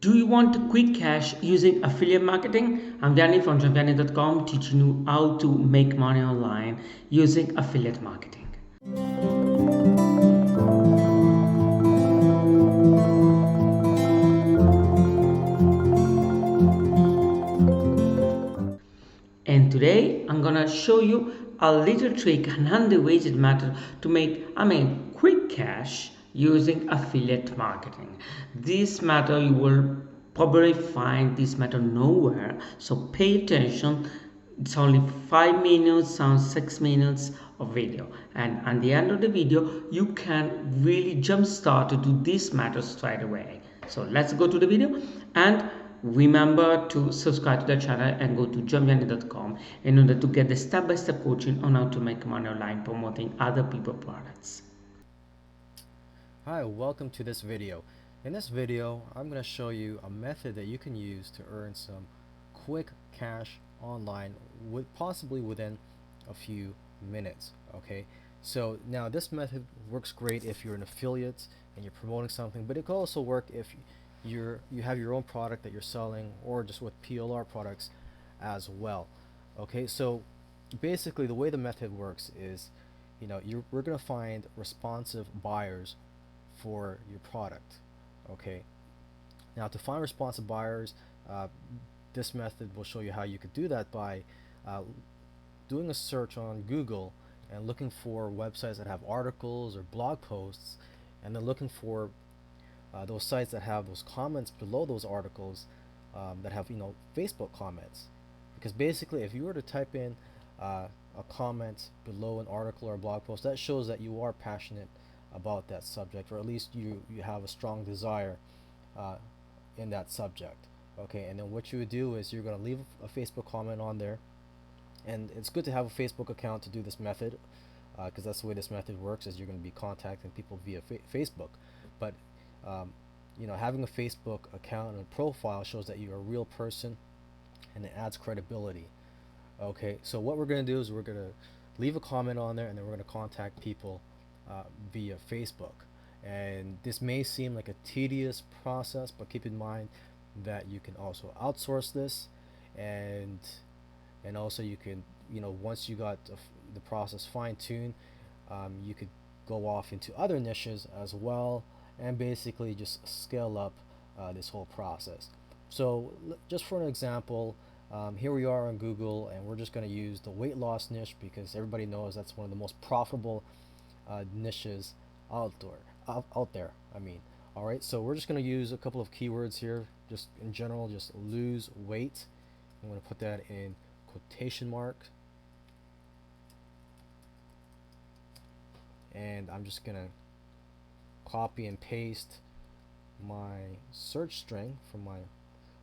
Do you want quick cash using affiliate marketing? I'm Danny from johndanny.com teaching you how to make money online using affiliate marketing. And today I'm gonna show you a little trick and handy widget method to make quick cash using affiliate marketing. This method you will probably find this method nowhere, so pay attention. It's only 5 minutes, sounds 6 minutes of video, and at the end of the video you can really jump start to do this method straight away. So let's go to the video, and remember to subscribe to the channel and go to jumpjourney.com in order to get the step-by-step coaching on how to make money online promoting other people's products. Hi, welcome to this video. In this video, I'm going to show you a method that you can use to earn some quick cash online possibly within a few minutes. Okay, so now this method works great if you're an affiliate and you're promoting something, but it can also work if you have your own product that you're selling, or just with PLR products as well. Okay, so basically the way the method works is, we're going to find responsive buyers for your product. Okay, now to find responsive buyers, uh, this method will show you how you could do that by uh, doing a search on Google and looking for websites that have articles or blog posts, and then looking for those sites that have those comments below those articles, that have Facebook comments. Because basically, if you were to type in a comment below an article or a blog post, that shows that you are passionate about that subject, or at least you have a strong desire uh, in that subject. Okay, and then what you would do is you're going to leave a Facebook comment on there, and it's good to have a Facebook account to do this method, because that's the way this method works, is you're going to be contacting people via Facebook. But um, having a Facebook account and a profile shows that you're a real person, and it adds credibility. Okay, so what we're going to do is we're going to leave a comment on there, and then we're going to contact people via Facebook. And this may seem like a tedious process, but keep in mind that you can also outsource this, and also you can, once you got the process fine-tuned, you could go off into other niches as well, and basically just scale up this whole process. So just for an example, here we are on Google, and we're just going to use the weight loss niche because everybody knows that's one of the most profitable niches out there. All right. So we're just going to use a couple of keywords here, just in general, just lose weight. I'm going to put that in quotation marks, and I'm just going to copy and paste my search string from my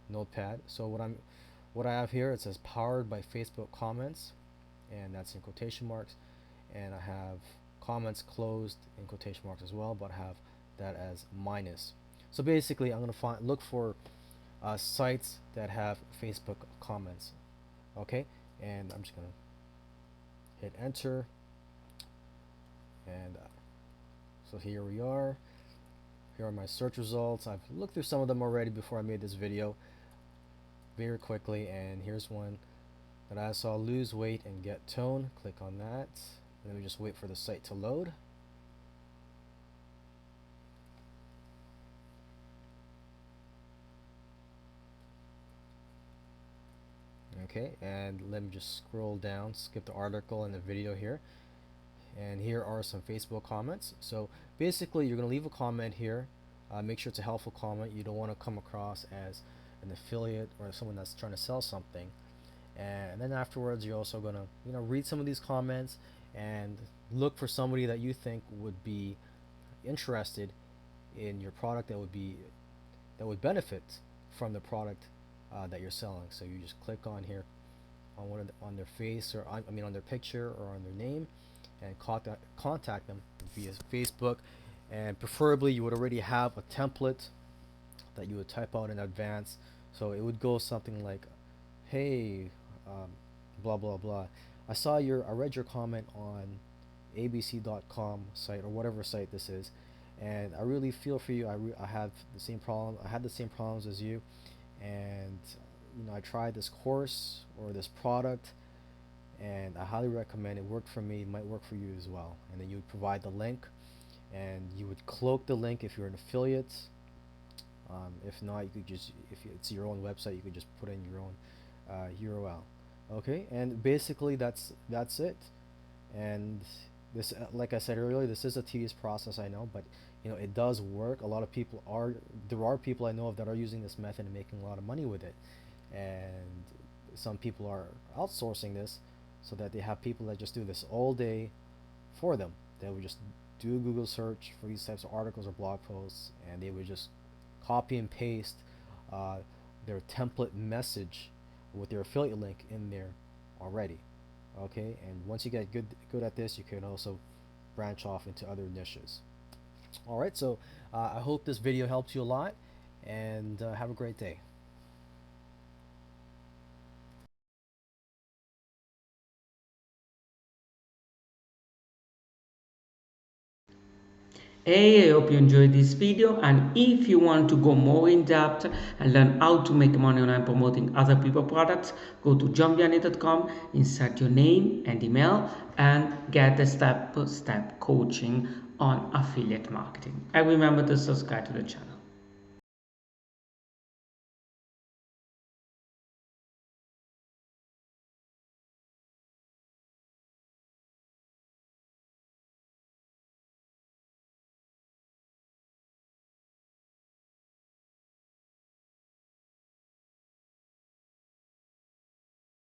notepad. So what I have here, it says powered by Facebook comments, and that's in quotation marks, and I have comments closed in quotation marks as well, but I have that as minus. So basically, I'm going to look for sites that have Facebook comments. Okay, and I'm just going to hit enter, and so here we are. Here are my search results. I've looked through some of them already before I made this video very quickly, and here's one that I saw: lose weight and get tone. Click on that, and then we just wait for the site to load. Okay, and let me just scroll down, skip the article and the video here, and here are some Facebook comments. So basically, you're going to leave a comment here. Make sure it's a helpful comment. You don't want to come across as an affiliate or someone that's trying to sell something. And then afterwards, you're also going to read some of these comments and look for somebody that you think would be interested in your product, that would benefit from the product that you're selling. So you just click on here on on their face, or on their picture or on their name, and contact them via Facebook. And preferably you would already have a template that you would type out in advance. So it would go something like, hey, um, blah blah blah, I read your comment on abc.com site, or whatever site this is, And I really feel for you. I have the same problem. I had the same problems as you, and I tried this course or this product, and I highly recommend it. Worked for me, it might work for you as well. And then you would provide the link, and you would cloak the link if you're an affiliate. If not, you could just, if it's your own website, you could just put in your own URL. Okay, and basically that's it. And this, like I said earlier, this is a tedious process, I know, but it does work. A lot of people are There are people I know of that are using this method and making a lot of money with it, and some people are outsourcing this so that they have people that just do this all day for them. They would just do a Google search for these types of articles or blog posts, and they would just copy and paste uh, their template message with their affiliate link in there already. Okay, and once you get good at this, you can also branch off into other niches. All right, so I hope this video helped you a lot, and have a great day. Hey, I hope you enjoyed this video, and if you want to go more in depth and learn how to make money online promoting other people's products, go to johnvianney.com, insert your name and email, and get the step-by-step coaching on affiliate marketing. And remember to subscribe to the channel.